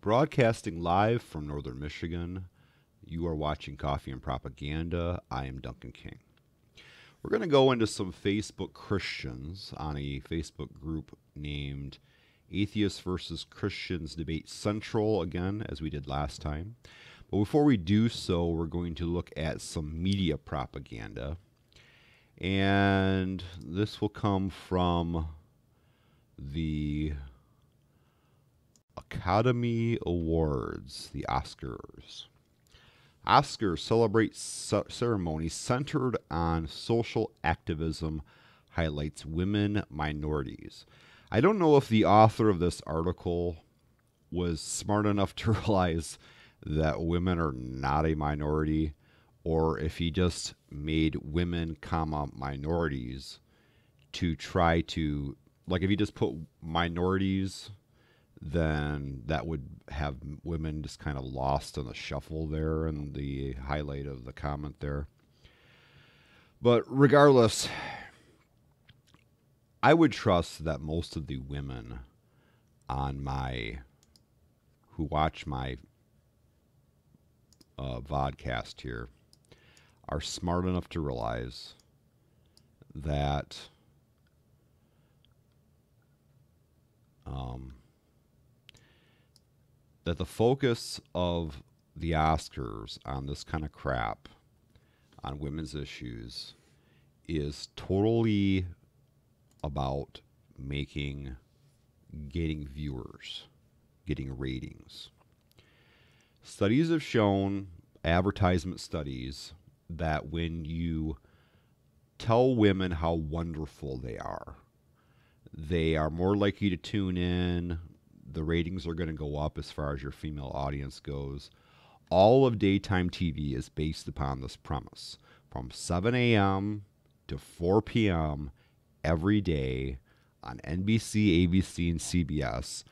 Broadcasting live from northern Michigan, you are watching Coffee and Propaganda. I am Duncan King. We're going to go into some Facebook Christians on a Facebook group named Atheists versus Christians Debate Central again, as we did last time. But before we do so, we're going to look at some media propaganda. And this will come from the Academy Awards, the Oscars. Oscars celebrate ceremony centered on social activism, highlights women minorities. I don't know if the author of this article was smart enough to realize that women are not a minority, or if he just made women, minorities to try to, like if he just put minorities, then that would have women just kind of lost in the shuffle there and the highlight of the comment there. But regardless, I would trust that most of the women who watch my vodcast here are smart enough to realize that that the focus of the Oscars on this kind of crap, on women's issues, is totally about getting viewers, getting ratings. Studies have shown, advertisement studies, that when you tell women how wonderful they are more likely to tune in. The ratings are going to go up as far as your female audience goes. All of daytime TV is based upon this premise. From 7 a.m. to 4 p.m. every day on NBC, ABC, and CBS,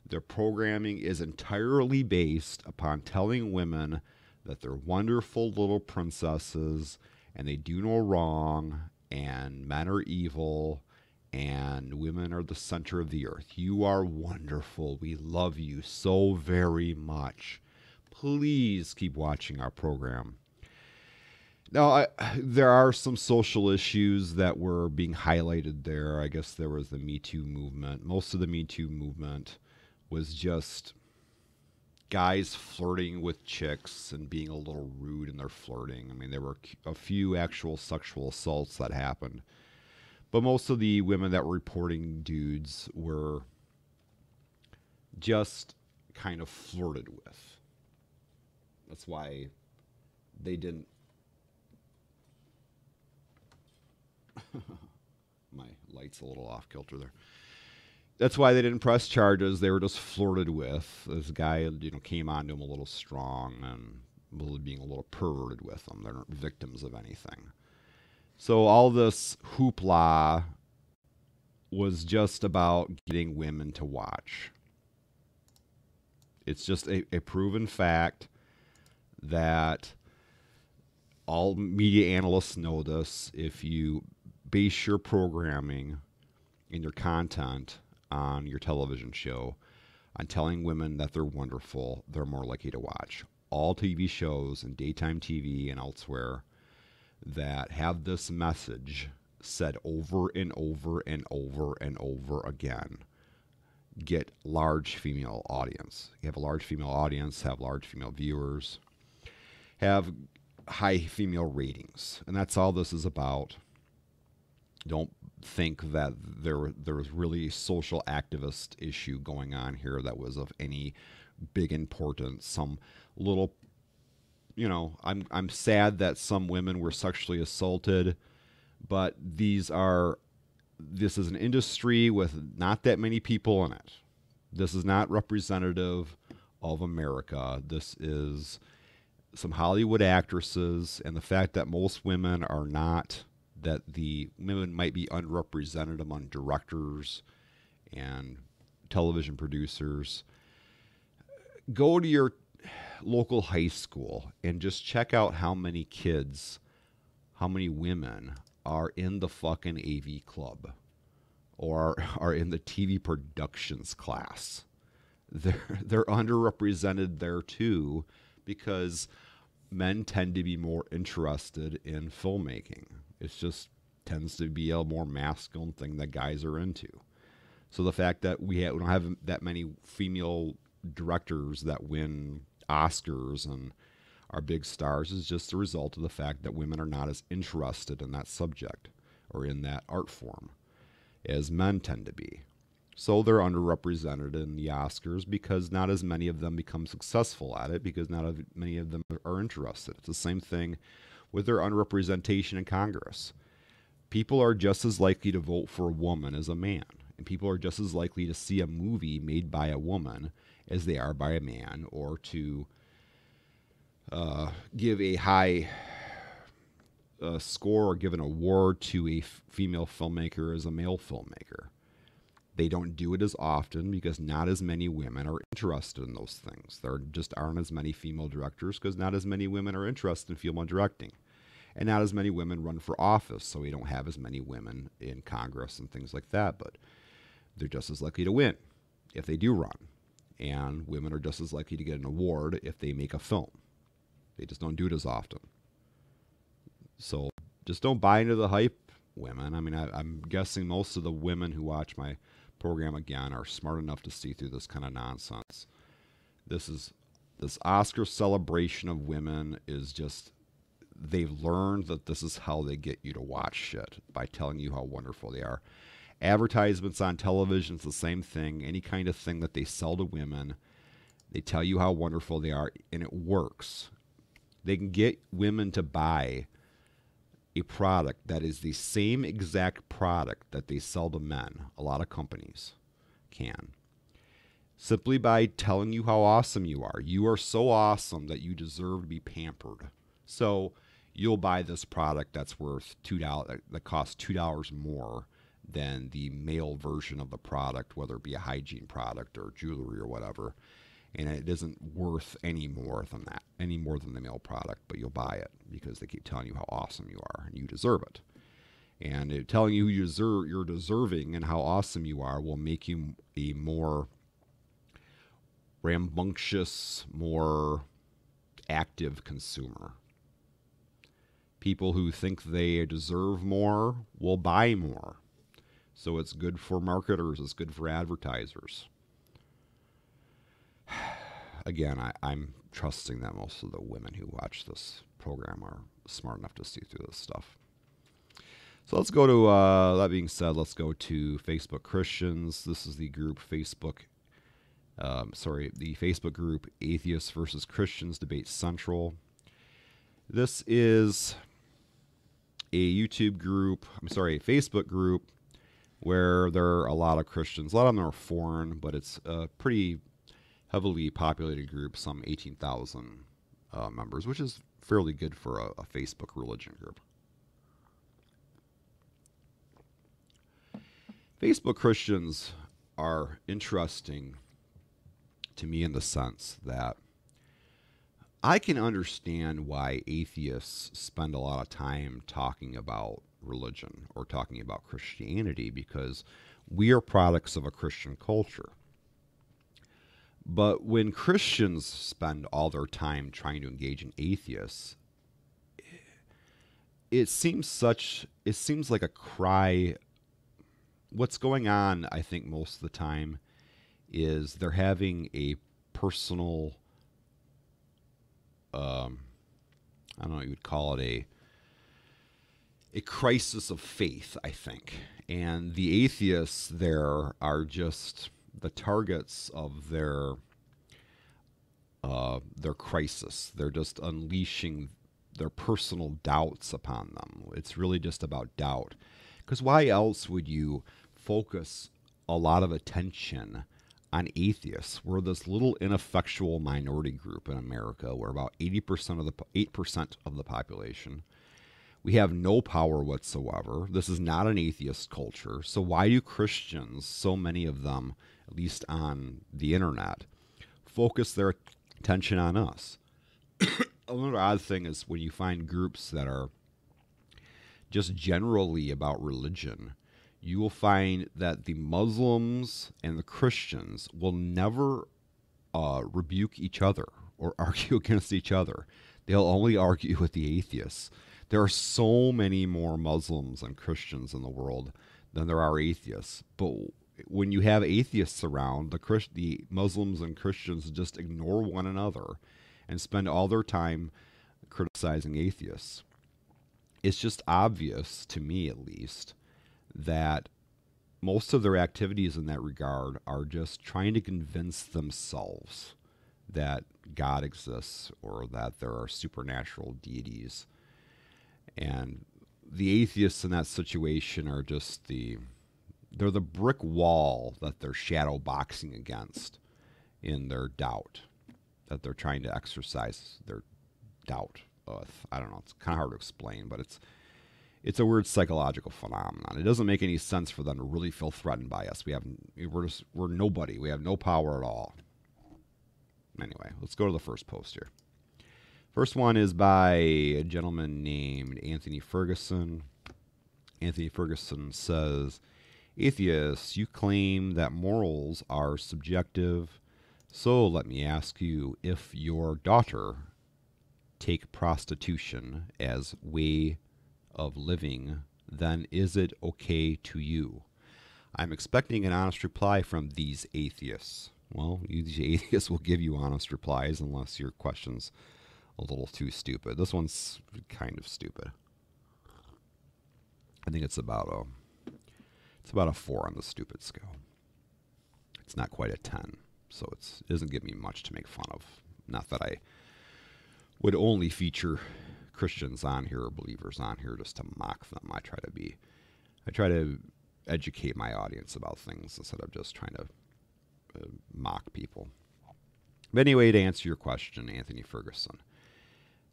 their programming is entirely based upon telling women that they're wonderful little princesses and they do no wrong and men are evil and women are the center of the earth. You are wonderful. We love you so very much. Please keep watching our program. Now, there are some social issues that were being highlighted there. I guess there was the Me Too movement. Most of the Me Too movement was just guys flirting with chicks and being a little rude in their flirting. I mean, there were a few actual sexual assaults that happened. But most of the women that were reporting dudes were just kind of flirted with. That's why they didn't... My light's a little off kilter there. That's why they didn't press charges. They were just flirted with. This guy, came on to him a little strong and being a little perverted with them. They're not victims of anything. So all this hoopla was just about getting women to watch. It's just a proven fact that all media analysts know this. If you base your programming and your content on your television show on telling women that they're wonderful, they're more likely to watch. All TV shows and daytime TV and elsewhere that have this message said over and over and over and over again get large female audience. You have a large female audience, have large female viewers, have high female ratings. And that's all this is about. Don't think that there was really a social activist issue going on here that was of any big importance. Some little, I'm sad that some women were sexually assaulted, but this is an industry with not that many people in it. This is not representative of America. This is some Hollywood actresses, and the fact that most women are not, that the women might be unrepresented among directors and television producers. Go to your local high school and just check out how many women are in the fucking AV club or are in the TV productions class. they're underrepresented there too, because men tend to be more interested in filmmaking. It just tends to be a more masculine thing that guys are into. So the fact that we don't have that many female directors that win Oscars and are big stars is just a result of the fact that women are not as interested in that subject or in that art form as men tend to be. So they're underrepresented in the Oscars because not as many of them become successful at it, because not as many of them are interested. It's the same thing with their underrepresentation in Congress. People are just as likely to vote for a woman as a man, and people are just as likely to see a movie made by a woman as they are by a man, or to give a high score or give an award to a female filmmaker as a male filmmaker. They don't do it as often because not as many women are interested in those things. There just aren't as many female directors because not as many women are interested in female directing. And not as many women run for office, so we don't have as many women in Congress and things like that. But they're just as likely to win if they do run. And women are just as likely to get an award if they make a film. They just don't do it as often. So just don't buy into the hype, women. I mean, I'm guessing most of the women who watch my program again are smart enough to see through this kind of nonsense. This Oscar celebration of women is just, they've learned that this is how they get you to watch shit, by telling you how wonderful they are. Advertisements on television is the same thing. Any kind of thing that they sell to women, they tell you how wonderful they are, and it works. They can get women to buy a product that is the same exact product that they sell to men. A lot of companies can. Simply by telling you how awesome you are. You are so awesome that you deserve to be pampered. So you'll buy this product that's worth $2, that costs $2 more than the male version of the product, whether it be a hygiene product or jewelry or whatever. And it isn't worth any more than that, any more than the male product, but you'll buy it because they keep telling you how awesome you are and you deserve it. And telling you you're deserving and how awesome you are will make you a more rambunctious, more active consumer. People who think they deserve more will buy more. So it's good for marketers, it's good for advertisers. Again, I'm trusting that most of the women who watch this program are smart enough to see through this stuff. So let's go to, that being said, let's go to Facebook Christians. This is the group the Facebook group Atheists versus Christians Debate Central. This is a Facebook group where there are a lot of Christians. A lot of them are foreign, but it's a pretty heavily populated group, some 18,000 members, which is fairly good for a Facebook religion group. Facebook Christians are interesting to me in the sense that I can understand why atheists spend a lot of time talking about religion or talking about Christianity, because we are products of a Christian culture. But when Christians spend all their time trying to engage in atheists, it seems like a cry. What's going on, I think, most of the time is they're having a personal, I don't know what you would call it, a crisis of faith, I think. And the atheists there are just the targets of their crisis. They're just unleashing their personal doubts upon them. It's really just about doubt. Because why else would you focus a lot of attention on atheists? We're this little ineffectual minority group in America. We're about 8% of the population. We have no power whatsoever. This is not an atheist culture. So why do Christians, so many of them, at least on the internet, focus their attention on us? Another odd thing is when you find groups that are just generally about religion, you will find that the Muslims and the Christians will never rebuke each other or argue against each other. They'll only argue with the atheists. There are so many more Muslims and Christians in the world than there are atheists. But when you have atheists around, the Muslims and Christians just ignore one another and spend all their time criticizing atheists. It's just obvious, to me at least, that most of their activities in that regard are just trying to convince themselves that God exists or that there are supernatural deities. And the atheists in that situation are just they're the brick wall that they're shadow boxing against in their doubt, that they're trying to exercise their doubt with. I don't know, it's kind of hard to explain, but it's a weird psychological phenomenon. It doesn't make any sense for them to really feel threatened by us. We're nobody. We have no power at all. Anyway, let's go to the first post here. First one is by a gentleman named Anthony Ferguson. Anthony Ferguson says, "Atheists, you claim that morals are subjective. So let me ask you, if your daughter take prostitution as way of living, then is it okay to you?" I'm expecting an honest reply from these atheists. Well, these atheists will give you honest replies unless your question's a little too stupid. This one's kind of stupid. I think it's about a 4 on the stupid scale. It's not quite a 10, so it doesn't give me much to make fun of. Not that I would only feature Christians on here or believers on here just to mock them. I try to educate my audience about things instead of just trying to mock people. But anyway, to answer your question, Anthony Ferguson.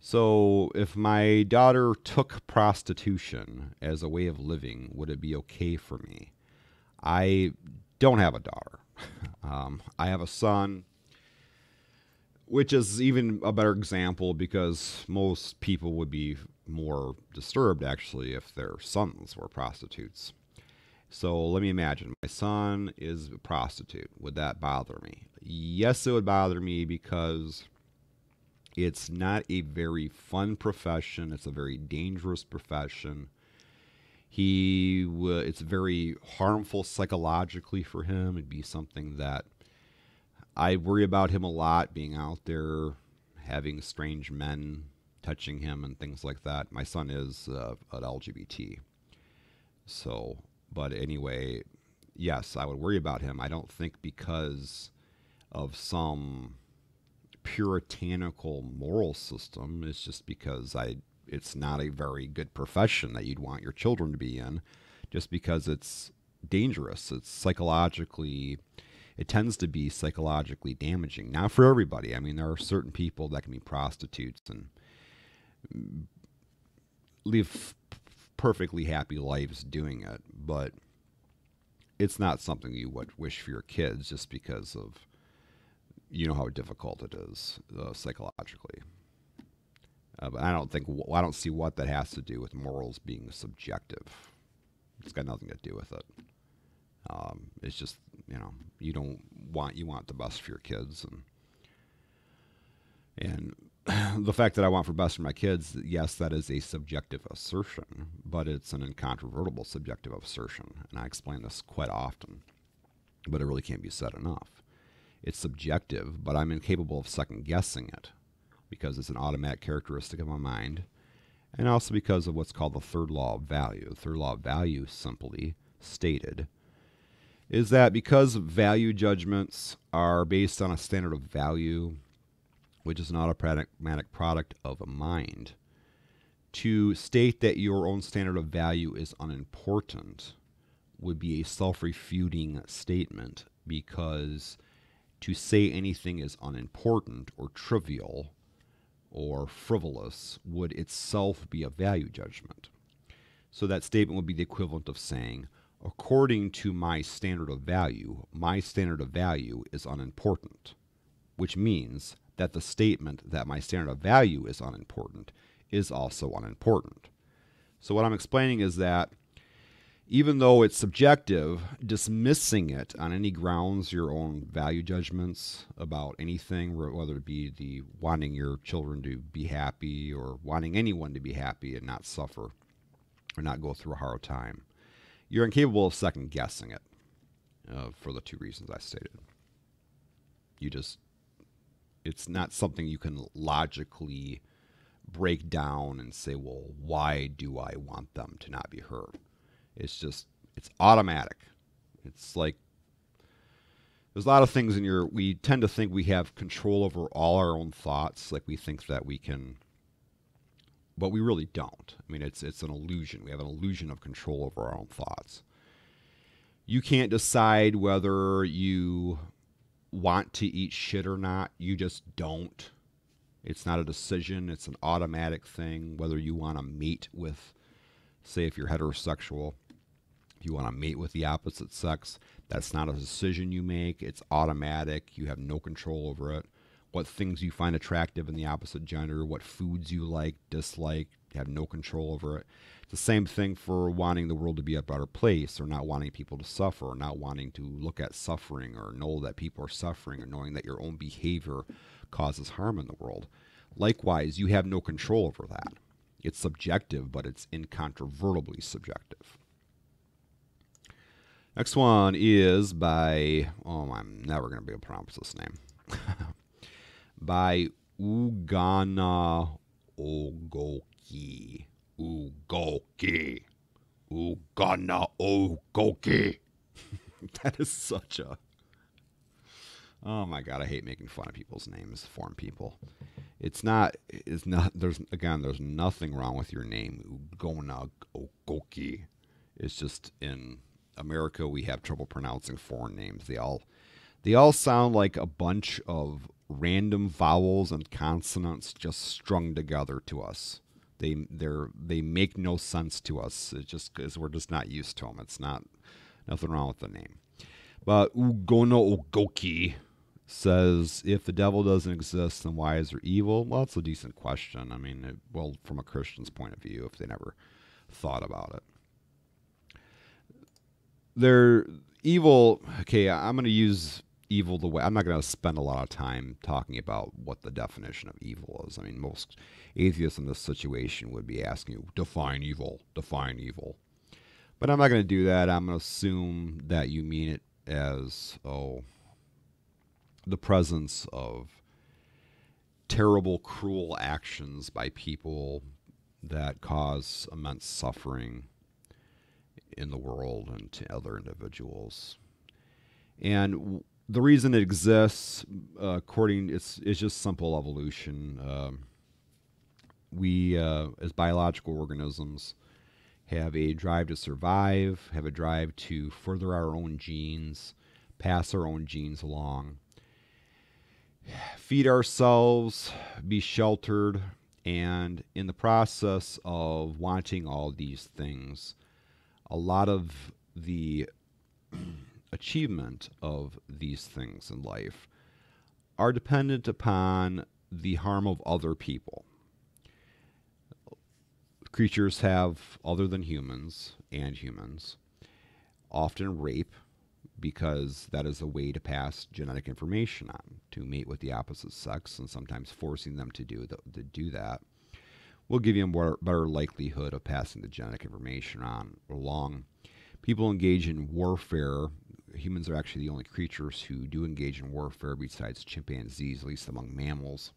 So if my daughter took prostitution as a way of living, would it be okay for me? I don't have a daughter. I have a son, which is even a better example because most people would be more disturbed, actually, if their sons were prostitutes. So let me imagine. My son is a prostitute. Would that bother me? Yes, it would bother me because it's not a very fun profession. It's a very dangerous profession. It's very harmful psychologically for him. It'd be something that I worry about him a lot, being out there, having strange men touching him and things like that. My son is an LGBT. So, but anyway, yes, I would worry about him. I don't think because of some puritanical moral system. It's just because it's not a very good profession that you'd want your children to be in, just because it's dangerous. It tends to be psychologically damaging. Not for everybody. I mean, there are certain people that can be prostitutes and live perfectly happy lives doing it, but it's not something you would wish for your kids just because of, how difficult it is psychologically. But I don't see what that has to do with morals being subjective. It's got nothing to do with it. It's just, you want the best for your kids, and the fact that I want for best for my kids, yes, that is a subjective assertion, but it's an incontrovertible subjective assertion, and I explain this quite often, but it really can't be said enough. It's subjective, but I'm incapable of second-guessing it because it's an automatic characteristic of my mind, and also because of what's called the third law of value. The third law of value, simply stated, is that because value judgments are based on a standard of value, which is an automatic product of a mind, to state that your own standard of value is unimportant would be a self-refuting statement, because to say anything is unimportant or trivial or frivolous would itself be a value judgment. So that statement would be the equivalent of saying, according to my standard of value is unimportant, which means that the statement that my standard of value is unimportant is also unimportant. So what I'm explaining is that Even though it's subjective, dismissing it on any grounds, your own value judgments about anything, whether it be the wanting your children to be happy or wanting anyone to be happy and not suffer or not go through a hard time, you're incapable of second guessing it for the two reasons I stated. It's not something you can logically break down and say, well, why do I want them to not be hurt? It's automatic. It's like there's a lot of things we tend to think we have control over all our own thoughts. Like we think that we can, but we really don't. I mean, it's an illusion. We have an illusion of control over our own thoughts. You can't decide whether you want to eat shit or not. You just don't. It's not a decision. It's an automatic thing. Whether you want to mate with, say, if you're heterosexual, if you want to mate with the opposite sex, that's not a decision you make. It's automatic. You have no control over it. What things you find attractive in the opposite gender, what foods you like, dislike, you have no control over it. It's the same thing for wanting the world to be a better place, or not wanting people to suffer, or not wanting to look at suffering or know that people are suffering, or knowing that your own behavior causes harm in the world. Likewise, you have no control over that. It's subjective, but it's incontrovertibly subjective. Next one is by, I'm never going to be able to pronounce this name. By Ugana Ogoki. Ugoki. Ugana Ogoki. That is such a... Oh my God, I hate making fun of people's names, foreign people. There's nothing wrong with your name, Ugona Ogoki. It's just in America we have trouble pronouncing foreign names. They all sound like a bunch of random vowels and consonants just strung together to us. They make no sense to us. It's just because we're just not used to them. It's nothing wrong with the name. But Ugona Ogoki says, if the devil doesn't exist, then why is there evil? Well, it's a decent question. I mean, from a Christian's point of view, if they never thought about it. They're evil. Okay, I'm going to use evil the way. I'm not going to spend a lot of time talking about what the definition of evil is. I mean, most atheists in this situation would be asking you, define evil, define evil. But I'm not going to do that. I'm going to assume that you mean it as, the presence of terrible, cruel actions by people that cause immense suffering in the world and to other individuals. And the reason it exists, it's just simple evolution. We, as biological organisms, have a drive to survive, have a drive to further our own genes, pass our own genes along, feed ourselves, be sheltered, and in the process of wanting all these things, a lot of the achievement of these things in life are dependent upon the harm of other people. Creatures have, other than humans and humans, often rape, because that is a way to pass genetic information on, to mate with the opposite sex, and sometimes forcing them to do that will give you a better likelihood of passing the genetic information on along. People engage in warfare. Humans are actually the only creatures who do engage in warfare besides chimpanzees, at least among mammals.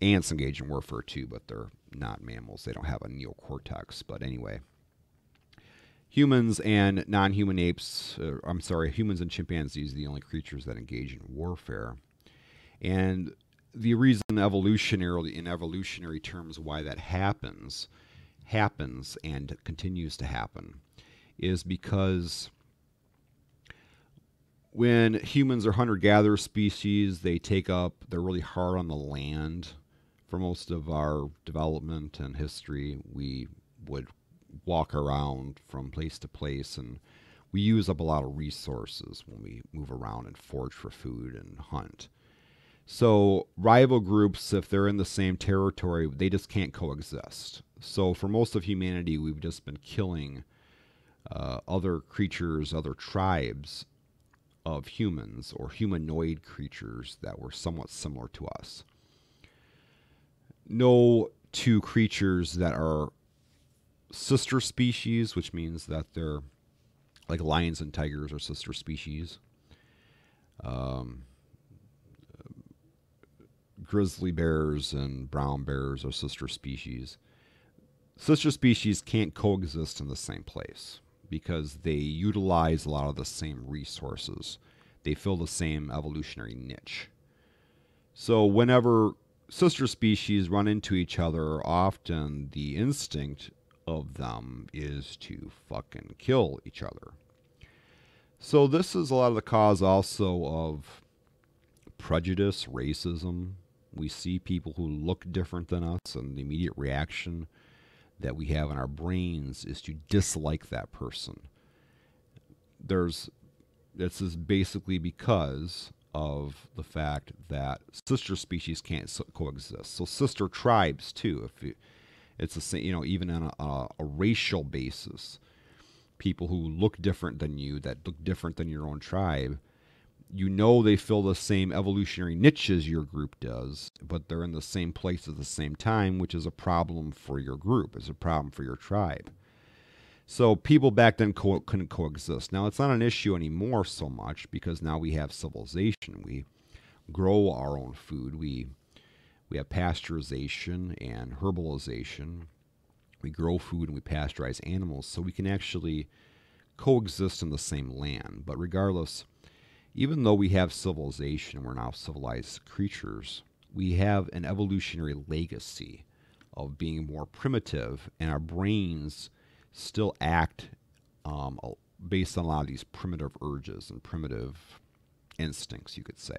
Ants engage in warfare too, but they're not mammals. They don't have a neocortex. But anyway, humans and non-human apes, humans and chimpanzees are the only creatures that engage in warfare. And the reason in evolutionary terms why that happens and continues to happen is because when humans are hunter-gatherer species, they're really hard on the land. For most of our development and history, we would walk around from place to place, and we use up a lot of resources when we move around and forage for food and hunt. So rival groups, if they're in the same territory, they just can't coexist. So for most of humanity, we've just been killing other creatures, other tribes of humans or humanoid creatures that were somewhat similar to us. No two creatures that are sister species, which means that they're like lions and tigers are sister species. Um, Grizzly bears and brown bears are sister species. Sister species can't coexist in the same place because they utilize a lot of the same resources. They fill the same evolutionary niche. So whenever sister species run into each other, often the instinct of them is to fucking kill each other. So this is a lot of the cause also of prejudice, racism. We see people who look different than us, and the immediate reaction that we have in our brains is to dislike that person. This is basically because of the fact that sister species can't coexist. So sister tribes too. It's the same, even on a racial basis, people who look different than you, that look different than your own tribe, they fill the same evolutionary niches your group does, but they're in the same place at the same time, which is a problem for your group, is a problem for your tribe. So people back then couldn't coexist. Now, it's not an issue anymore so much because now we have civilization. We grow our own food. We have pasteurization and herbalization. We grow food and we pasteurize animals, so we can actually coexist in the same land. But regardless, even though we have civilization, we're now civilized creatures, we have an evolutionary legacy of being more primitive, and our brains still act based on a lot of these primitive urges and primitive instincts, you could say.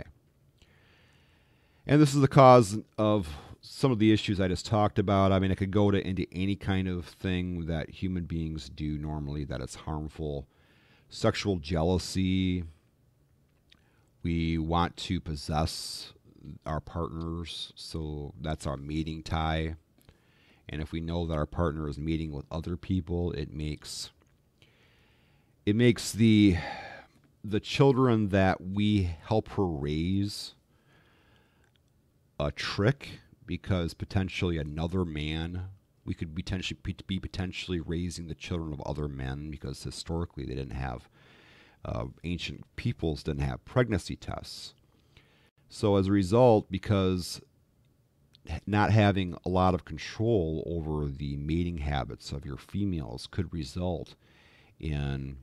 And this is the cause of some of the issues I just talked about. I mean, it could go into any kind of thing that human beings do normally that is harmful. Sexual jealousy. We want to possess our partners, so that's our mating tie. And if we know that our partner is mating with other people, it makes the children that we help her raise a trick, because potentially another man, we could be potentially raising the children of other men, because historically they didn't have ancient peoples didn't have pregnancy tests. So as a result, because not having a lot of control over the mating habits of your females could result in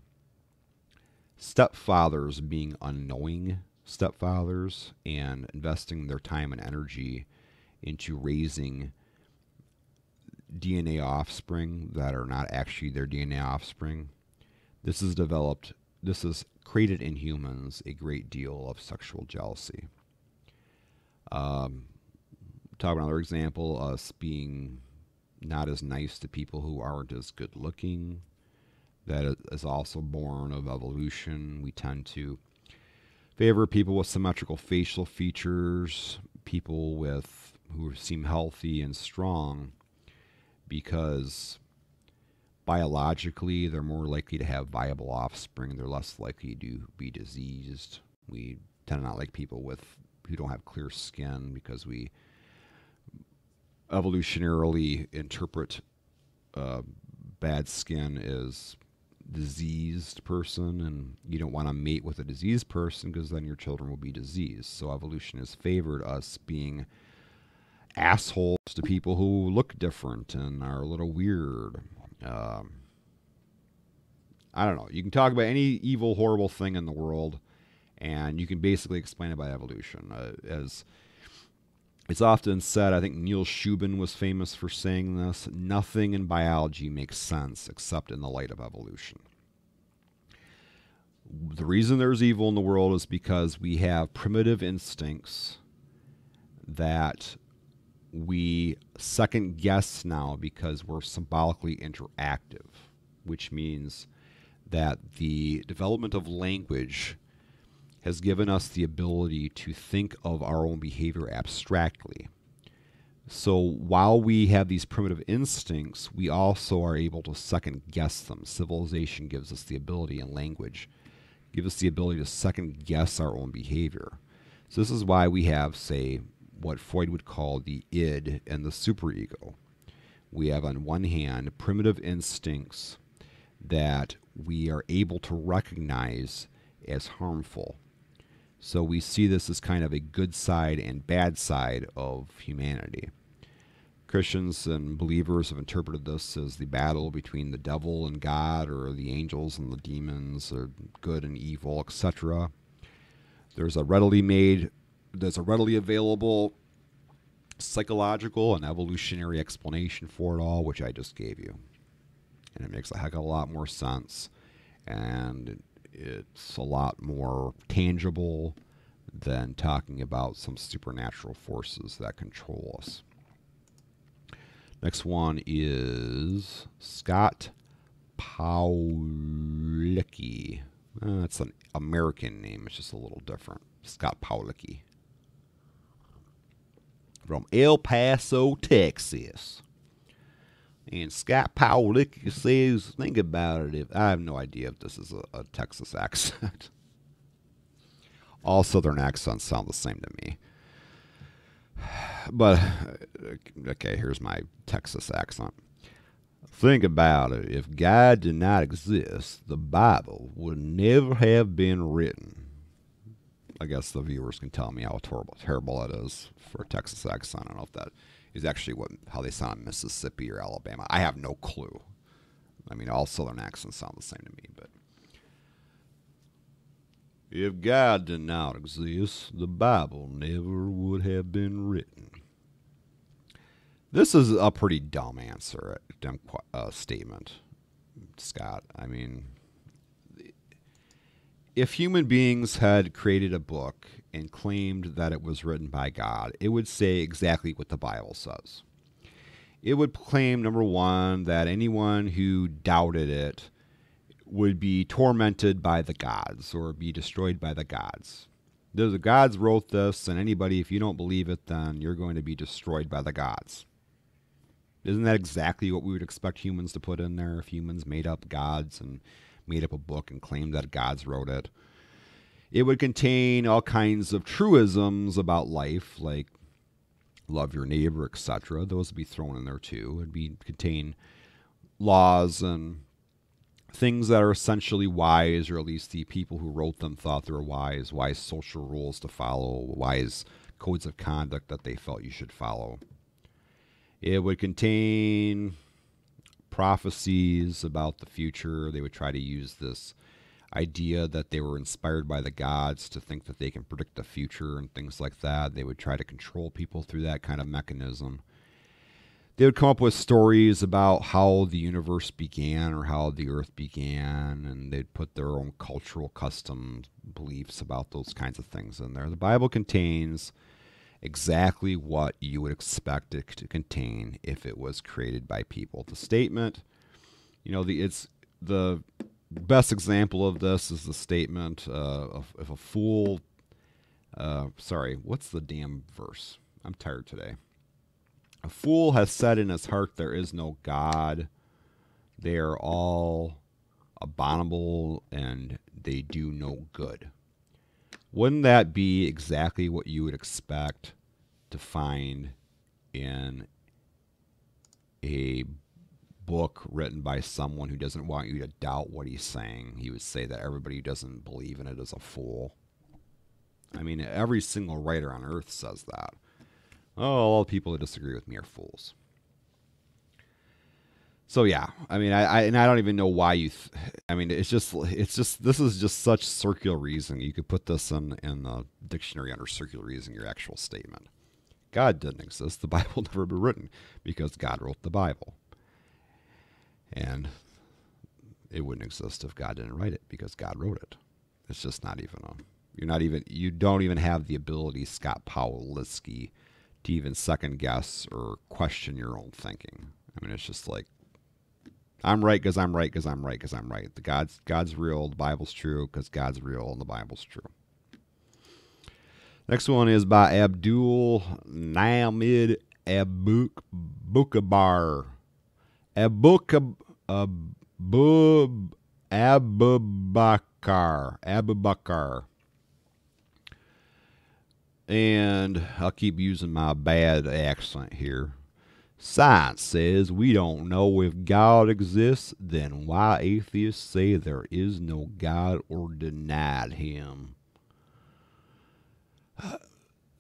stepfathers being unknowing stepfathers and investing their time and energy into raising DNA offspring that are not actually their DNA offspring. This has created in humans a great deal of sexual jealousy. Talk about another example, us being not as nice to people who aren't as good looking. That is also born of evolution. We tend to favor people with symmetrical facial features, people who seem healthy and strong, because biologically they're more likely to have viable offspring. They're less likely to be diseased. We tend to not like people who don't have clear skin, because we evolutionarily interpret bad skin as diseased person, and you don't want to mate with a diseased person because then your children will be diseased. So evolution has favored us being assholes to people who look different and are a little weird. I don't know. You can talk about any evil, horrible thing in the world, and you can basically explain it by evolution. As it's often said, I think Neil Shubin was famous for saying this, nothing in biology makes sense except in the light of evolution. The reason there's evil in the world is because we have primitive instincts that we second guess now because we're symbolically interactive, which means that the development of language has given us the ability to think of our own behavior abstractly. So while we have these primitive instincts, we also are able to second guess them. Civilization gives us the ability, and language gives us the ability to second guess our own behavior. So this is why we have, say, what Freud would call the id and the superego. We have, on one hand, primitive instincts that we are able to recognize as harmful. So we see this as kind of a good side and bad side of humanity. Christians and believers have interpreted this as the battle between the devil and God, or the angels and the demons, or good and evil, etc. There's a readily available psychological and evolutionary explanation for it all, which I just gave you. And it makes a heck of a lot more sense. And it's a lot more tangible than talking about some supernatural forces that control us. Next one is Scott Pawlicki. That's an American name. It's just a little different. Scott Pawlicki. From El Paso, Texas. And Scott Pawlicki says, think about it. I have no idea if this is a Texas accent. All Southern accents sound the same to me. But, okay, here's my Texas accent. Think about it. If God did not exist, the Bible would never have been written. I guess the viewers can tell me how terrible it is for a Texas accent. I don't know if that is actually how they sound in Mississippi or Alabama. I have no clue. I mean, all Southern accents sound the same to me, but if God did not exist, the Bible never would have been written. This is a pretty dumb answer, dumb statement, Scott. I mean, if human beings had created a book and claimed that it was written by God, it would say exactly what the Bible says. It would claim, number one, that anyone who doubted it would be tormented by the gods or be destroyed by the gods. The gods wrote this, and anybody, if you don't believe it, then you're going to be destroyed by the gods. Isn't that exactly what we would expect humans to put in there if humans made up gods and made up a book and claimed that gods wrote it? It would contain all kinds of truisms about life, like love your neighbor, etc. Those would be thrown in there too. It would contain laws and things that are essentially wise, or at least the people who wrote them thought they were wise social rules to follow, wise codes of conduct that they felt you should follow. It would contain prophecies about the future. They would try to use this idea that they were inspired by the gods to think that they can predict the future and things like that. They would try to control people through that kind of mechanism. They would come up with stories about how the universe began or how the earth began, and they'd put their own cultural customs, beliefs about those kinds of things in there. The Bible contains exactly what you would expect it to contain if it was created by people. The statement, it's the best example of this is the statement if a fool, what's the damn verse? I'm tired today. A fool has said in his heart there is no God. They are all abominable and they do no good. Wouldn't that be exactly what you would expect to find in a book written by someone who doesn't want you to doubt what he's saying? He would say that everybody who doesn't believe in it is a fool. I mean, every single writer on earth says that. Oh, all people who disagree with me are fools. So yeah, I mean, I don't even know why you. It's just this is just such circular reasoning. You could put this in the dictionary under circular reasoning, your actual statement. God didn't exist. The Bible never been written because God wrote the Bible, and it wouldn't exist if God didn't write it because God wrote it. It's just not even you don't even have the ability, Scott Pawlicki, to even second guess or question your own thinking. I mean, it's just like, I'm right because I'm right because I'm right because I'm right. God's real, the Bible's true because God's real and the Bible's true. Next one is by Abdul Namid Abukabar. Abubakar. And I'll keep using my bad accent here. Science says we don't know if God exists, then why atheists say there is no God or denied him?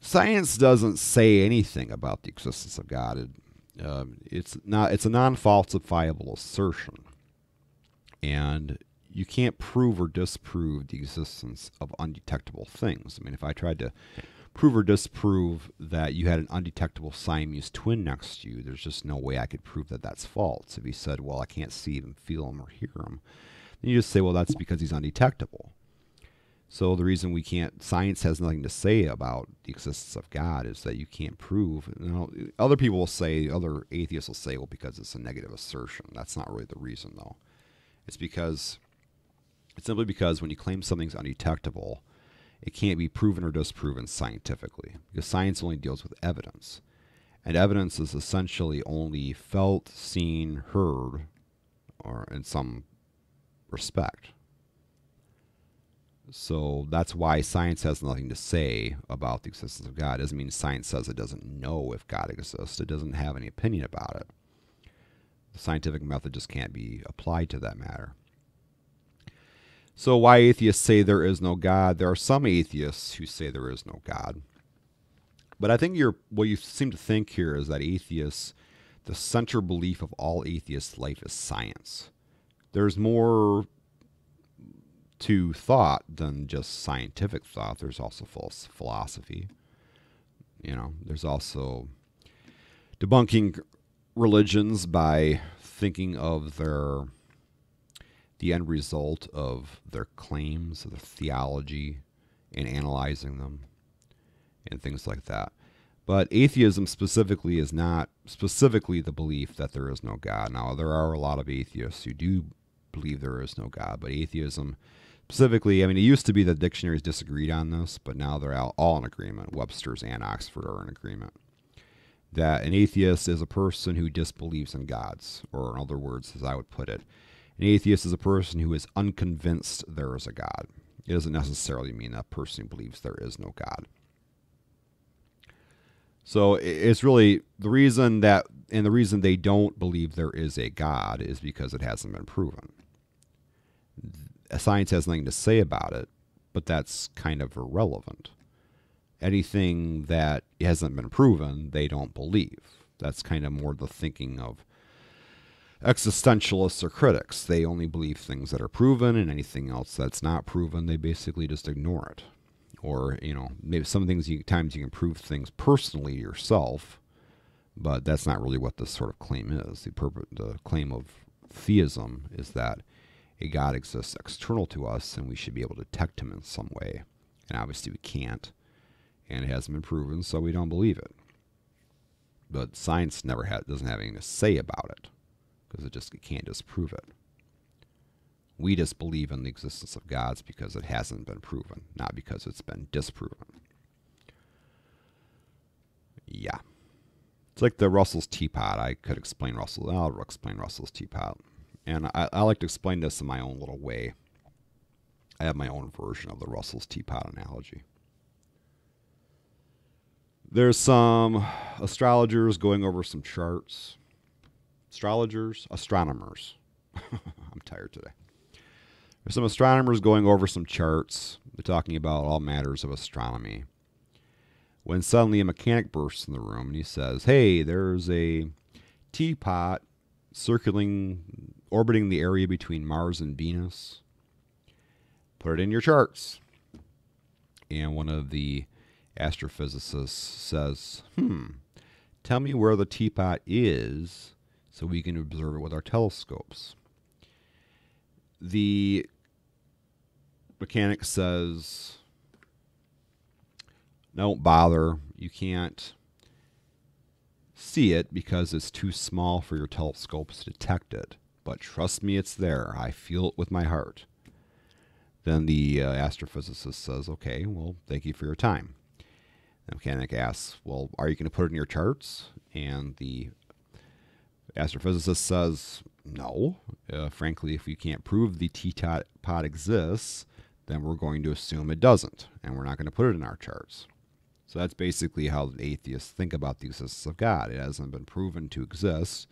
Science doesn't say anything about the existence of God. It's a non-falsifiable assertion, and you can't prove or disprove the existence of undetectable things. I mean, if I tried to prove or disprove that you had an undetectable Siamese twin next to you, there's just no way I could prove that that's false. If he said, well, I can't see him, feel him, or hear him, then you just say, well, that's because he's undetectable. So the reason we can't, science has nothing to say about the existence of God is that you can't prove. Other people will say, other atheists will say, well, because it's a negative assertion. That's not really the reason, though. It's simply because when you claim something's undetectable, it can't be proven or disproven scientifically, because science only deals with evidence. And evidence is essentially only felt, seen, heard, or in some respect. So that's why science has nothing to say about the existence of God. It doesn't mean science says it doesn't know if God exists. It doesn't have any opinion about it. The scientific method just can't be applied to that matter. So why atheists say there is no God? There are some atheists who say there is no God. But I think what you seem to think here is that atheists, the central belief of all atheists' life is science. There's more to thought than just scientific thought. There's also philosophy. There's also debunking religions by thinking of the end result of their claims, their theology, and analyzing them, and things like that. But atheism specifically is not specifically the belief that there is no God. Now, there are a lot of atheists who do believe there is no God, but atheism specifically, it used to be that dictionaries disagreed on this, but now they're all in agreement. Webster's and Oxford are in agreement that an atheist is a person who disbelieves in gods, or in other words, as I would put it, an atheist is a person who is unconvinced there is a God. It doesn't necessarily mean that person believes there is no God. So it's really the reason they don't believe there is a God is because it hasn't been proven. Science has nothing to say about it, but that's kind of irrelevant. Anything that hasn't been proven, they don't believe. That's kind of more the thinking of existentialists or critics. They only believe things that are proven, and anything else that's not proven, they basically just ignore it. Or, maybe some things times you can prove things personally yourself, but that's not really what this sort of claim is. The claim of theism is that a God exists external to us, and we should be able to detect him in some way. And obviously we can't, and it hasn't been proven, so we don't believe it. But science doesn't have anything to say about it, because it can't disprove it. We just believe in the existence of gods because it hasn't been proven, not because it's been disproven. Yeah. It's like the Russell's teapot. I could explain I'll explain Russell's teapot. And I like to explain this in my own little way. I have my own version of the Russell's teapot analogy. There's some astrologers going over some charts. Astronomers. I'm tired today. There's some astronomers going over some charts. They're talking about all matters of astronomy. When suddenly a mechanic bursts in the room and he says, hey, there's a teapot orbiting the area between Mars and Venus. Put it in your charts. And one of the astrophysicists says, tell me where the teapot is so we can observe it with our telescopes. The mechanic says, don't bother. You can't see it because it's too small for your telescopes to detect it. But trust me, it's there. I feel it with my heart. Then the astrophysicist says, okay, well, thank you for your time. The mechanic asks, well, are you going to put it in your charts? And the astrophysicist says, no. Frankly, if we can't prove the teapot exists, then we're going to assume it doesn't, and we're not going to put it in our charts. So that's basically how the atheists think about the existence of God. It hasn't been proven to exist,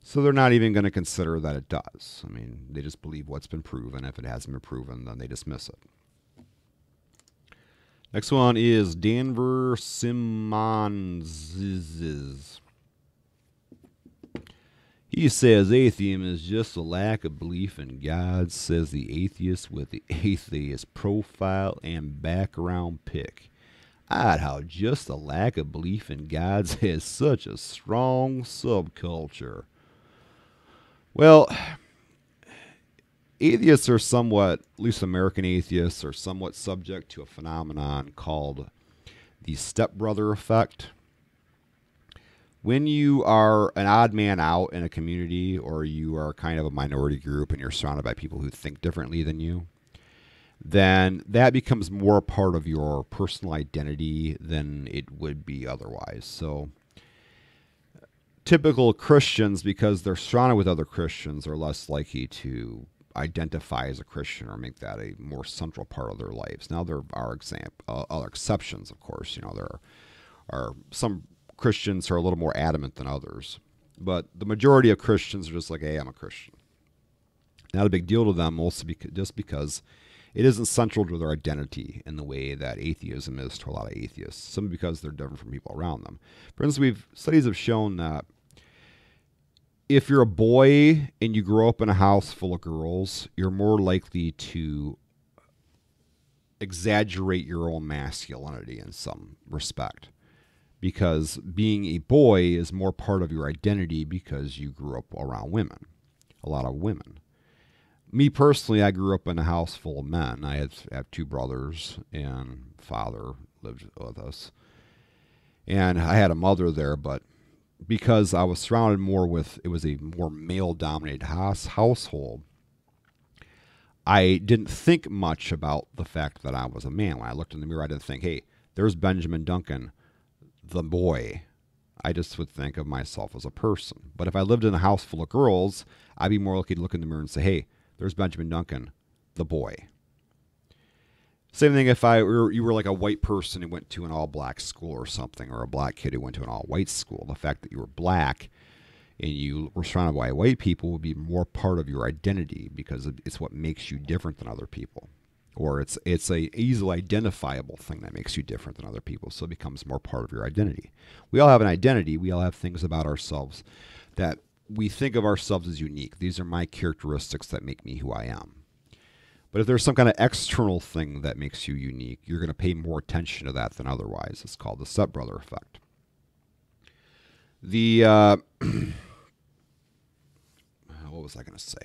so they're not even going to consider that it does. I mean, they just believe what's been proven. If it hasn't been proven, then they dismiss it. Next one is Danver Simmons. He says atheism is just a lack of belief in God, says the atheist with the atheist profile and background pic. Odd how just a lack of belief in God has such a strong subculture. Well, atheists are somewhat, at least American atheists, are somewhat subject to a phenomenon called the stepbrother effect. When you are an odd man out in a community, or you are kind of a minority group and you're surrounded by people who think differently than you, then that becomes more a part of your personal identity than it would be otherwise. So typical Christians, because they're surrounded with other Christians, are less likely to identify as a Christian or make that a more central part of their lives. Now, there are other exceptions, of course. You know, there are some Christians who are a little more adamant than others. But the majority of Christians are just like, hey, I'm a Christian. Not a big deal to them, mostly just because it isn't central to their identity in the way that atheism is to a lot of atheists. Some because they're different from people around them. For instance, studies have shown that if you're a boy and you grow up in a house full of girls, you're more likely to exaggerate your own masculinity in some respect. Because being a boy is more part of your identity because you grew up around women, a lot of women. Me personally, I grew up in a house full of men. I have two brothers, and father lived with us. And I had a mother there, but because I was surrounded more with, it was a more male-dominated household, I didn't think much about the fact that I was a man. When I looked in the mirror, I didn't think, hey, there's Benjamin Duncan, the boy. I just would think of myself as a person. But if I lived in a house full of girls, I'd be more likely to look in the mirror and say, hey, there's Benjamin Duncan, the boy. Same thing if you were like a white person who went to an all-black school or something, or a black kid who went to an all-white school. The fact that you were black and you were surrounded by white people would be more part of your identity because it's what makes you different than other people. Or it's a easily identifiable thing that makes you different than other people, so it becomes more part of your identity. We all have an identity. We all have things about ourselves that we think of ourselves as unique. These are my characteristics that make me who I am. But if there's some kind of external thing that makes you unique, you're going to pay more attention to that than otherwise. It's called the stepbrother effect. What was I going to say?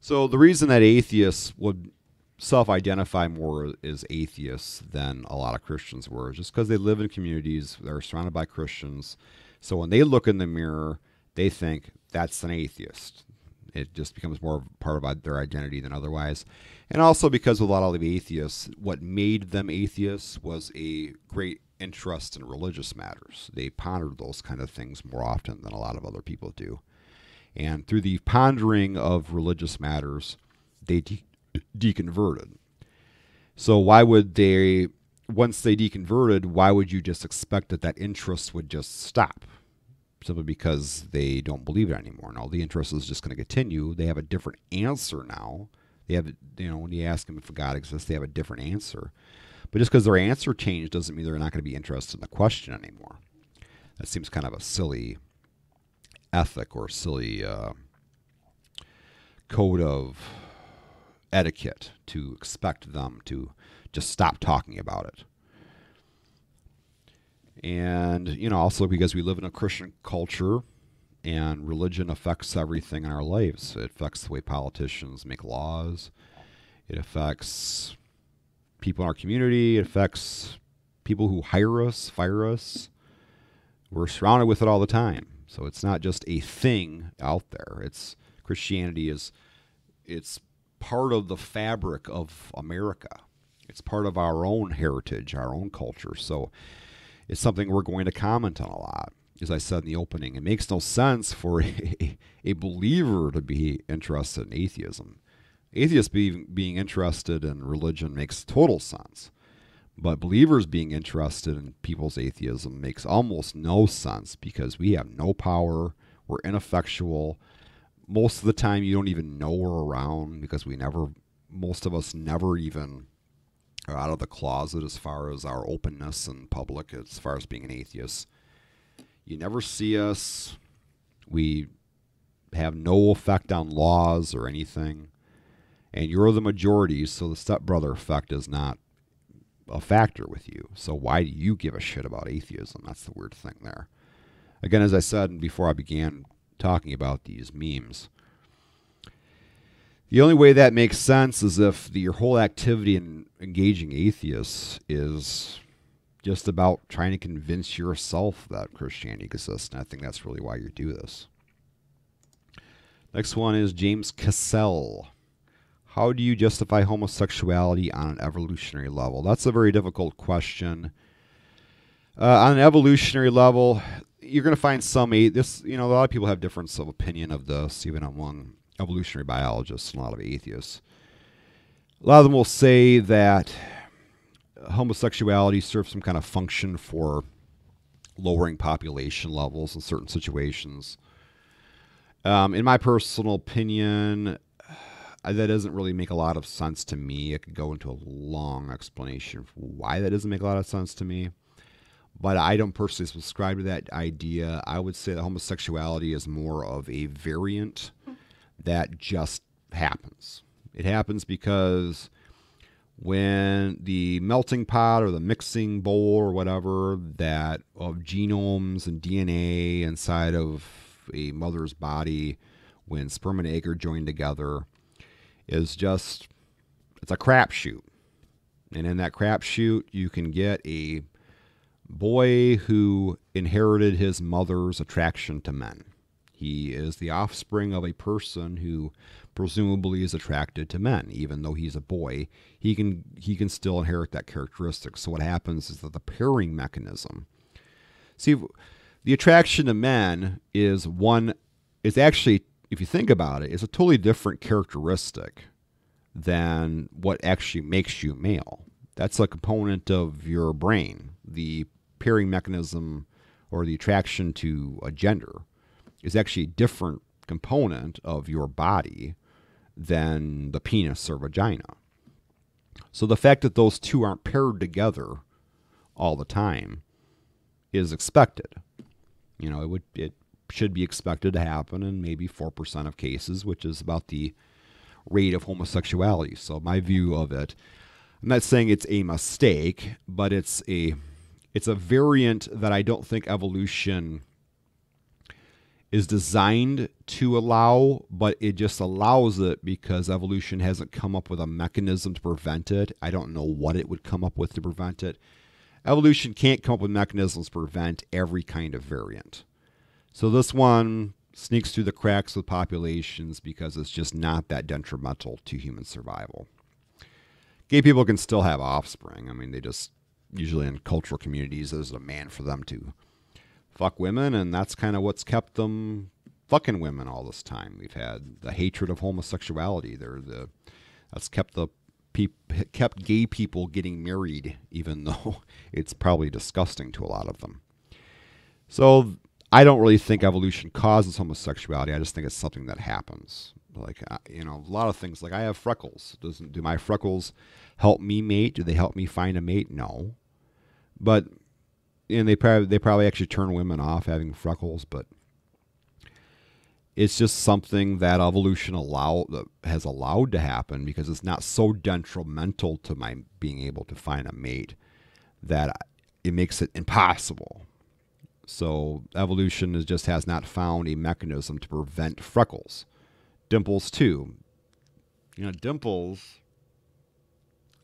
So the reason that atheists would self-identify more as atheists than a lot of Christians were is just because they live in communities that are surrounded by Christians. So when they look in the mirror, they think that's an atheist. It just becomes more part of their identity than otherwise. And also because with a lot of the atheists, what made them atheists was a great interest in religious matters. They pondered those kind of things more often than a lot of other people do. And through the pondering of religious matters, they deconverted. So why would they, once they deconverted, why would you just expect that interest would just stop? Simply because they don't believe it anymore. No, the interest is just going to continue. They have a different answer now. They have, when you ask them if God exists, they have a different answer. But just because their answer changed doesn't mean they're not going to be interested in the question anymore. That seems kind of a silly ethic or silly code of etiquette to expect them to just stop talking about it. And, also because we live in a Christian culture and religion affects everything in our lives. It affects the way politicians make laws. It affects people in our community. It affects people who hire us, fire us. We're surrounded with it all the time. So it's not just a thing out there. Christianity it's part of the fabric of America. It's part of our own heritage, our own culture. So it's something we're going to comment on a lot. As I said in the opening, it makes no sense for a believer to be interested in atheism. Atheists being interested in religion makes total sense. But believers being interested in people's atheism makes almost no sense because we have no power. We're ineffectual. Most of the time, you don't even know we're around because most of us never even are out of the closet as far as our openness in public, as far as being an atheist. You never see us. We have no effect on laws or anything. And you're the majority, so the stepbrother effect is not a factor with you. So why do you give a shit about atheism? That's the weird thing there. Again, as I said before I began talking about these memes, the only way that makes sense is if your whole activity in engaging atheists is just about trying to convince yourself that Christianity exists. And I think that's really why you do this. Next one is James Cassell. How do you justify homosexuality on an evolutionary level? That's a very difficult question. On an evolutionary level, you're going to find a lot of people have difference of opinion of this, even among evolutionary biologists and a lot of atheists. A lot of them will say that homosexuality serves some kind of function for lowering population levels in certain situations. In my personal opinion, that doesn't really make a lot of sense to me. I could go into a long explanation for why that doesn't make a lot of sense to me. But I don't personally subscribe to that idea. I would say that homosexuality is more of a variant that just happens. It happens because when the melting pot or the mixing bowl or whatever that of genomes and DNA inside of a mother's body, when sperm and egg are joined together, it's a crapshoot. And in that crapshoot, you can get a boy who inherited his mother's attraction to men. He is the offspring of a person who presumably is attracted to men. Even though he's a boy, he can still inherit that characteristic. So what happens is that the pairing mechanism. See, the attraction to men is actually, if you think about it, it's a totally different characteristic than what actually makes you male. That's a component of your brain. The pairing mechanism or the attraction to a gender is actually a different component of your body than the penis or vagina. So the fact that those two aren't paired together all the time is expected. It should be expected to happen in maybe 4% of cases, which is about the rate of homosexuality. So my view of it, I'm not saying it's a mistake, but it's a variant that I don't think evolution is designed to allow, but it just allows it because evolution hasn't come up with a mechanism to prevent it. I don't know what it would come up with to prevent it. Evolution can't come up with mechanisms to prevent every kind of variant. So this one sneaks through the cracks with populations because it's just not that detrimental to human survival. Gay people can still have offspring. I mean, they just, usually in cultural communities, there's a demand for them to fuck women, and that's kind of what's kept them fucking women all this time. We've had the hatred of homosexuality. That's kept gay people getting married, even though it's probably disgusting to a lot of them. So I don't really think evolution causes homosexuality. I just think it's something that happens. Like, a lot of things. Like, I have freckles. Do my freckles help me mate? Do they help me find a mate? No. But, and they probably actually turn women off having freckles, but it's just something that evolution has allowed to happen because it's not so detrimental to my being able to find a mate that it makes it impossible. So evolution has not found a mechanism to prevent freckles. Dimples too. Dimples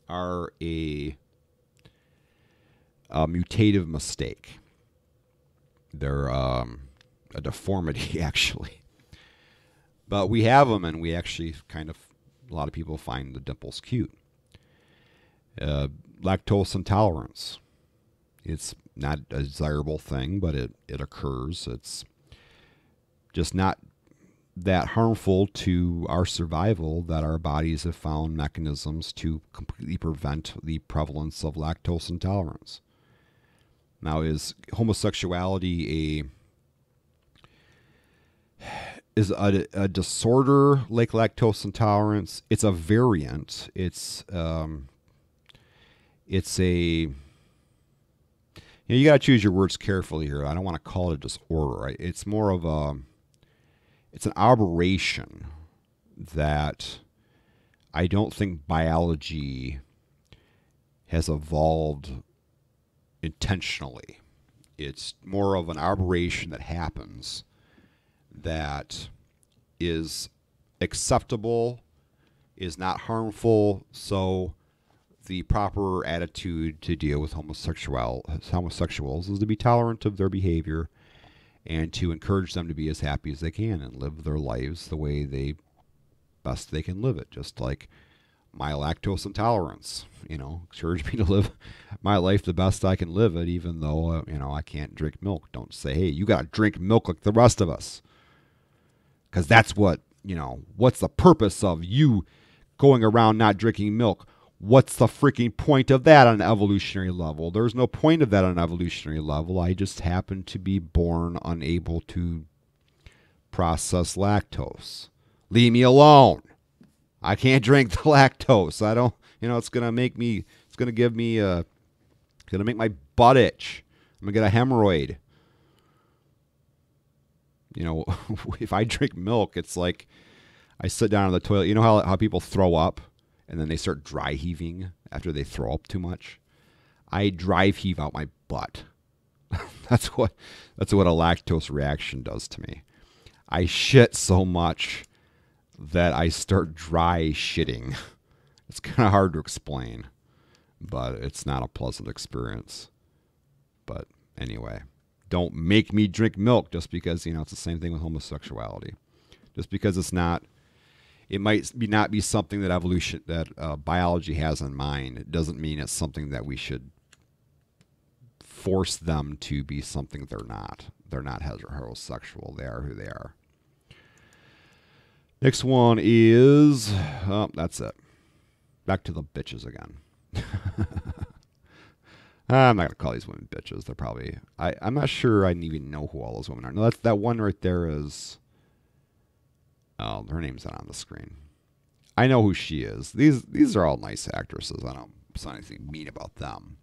are a mutative mistake. They're a deformity, actually. But we have them, and we actually a lot of people find the dimples cute. Lactose intolerance. It's not a desirable thing, but it occurs. It's just not that harmful to our survival that our bodies have found mechanisms to completely prevent the prevalence of lactose intolerance. Now, is homosexuality a disorder like lactose intolerance? It's a variant. It's a you got to choose your words carefully here. I don't want to call it a disorder. Right? It's more of it's an aberration that I don't think biology has evolved intentionally. It's more of an aberration that happens that is acceptable, is not harmful, so the proper attitude to deal with homosexuals is to be tolerant of their behavior and to encourage them to be as happy as they can and live their lives the way they best they can live it. Just like my lactose intolerance, encourage me to live my life the best I can live it, even though, I can't drink milk. Don't say, hey, you got to drink milk like the rest of us. Because that's what, what's the purpose of you going around not drinking milk? What's the freaking point of that on an evolutionary level? There's no point of that on an evolutionary level. I just happen to be born unable to process lactose. Leave me alone. I can't drink the lactose. I don't, it's going to make me, it's going to give me it's going to make my butt itch. I'm going to get a hemorrhoid. If I drink milk, it's like I sit down on the toilet. You know how people throw up and then they start dry heaving after they throw up too much? I dry heave out my butt. That's what a lactose reaction does to me. I shit so much that I start dry shitting. It's kind of hard to explain, but it's not a pleasant experience. But anyway, don't make me drink milk just because, it's the same thing with homosexuality. Just because it's not, it might not be something that biology has in mind. It doesn't mean it's something that we should force them to be something they're not. They're not heterosexual. They are who they are. Next one is, that's it. Back to the bitches again. I'm not going to call these women bitches. They're probably, I'm not sure I even know who all those women are. No, that one right there is, oh, her name's not on the screen. I know who she is. These are all nice actresses. I don't say anything mean about them.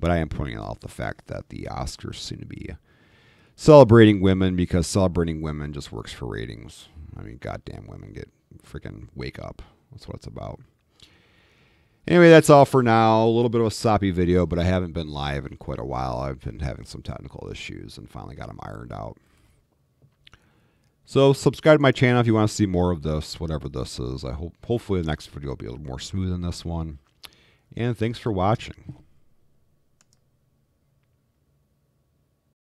But I am pointing out the fact that the Oscars seem to be celebrating women because celebrating women just works for ratings. I mean, goddamn women get freaking wake up. That's what it's about. Anyway, that's all for now. A little bit of a soppy video, but I haven't been live in quite a while. I've been having some technical issues and finally got them ironed out. So subscribe to my channel if you want to see more of this, whatever this is. I hope hopefully the next video will be a little more smooth than this one. And thanks for watching.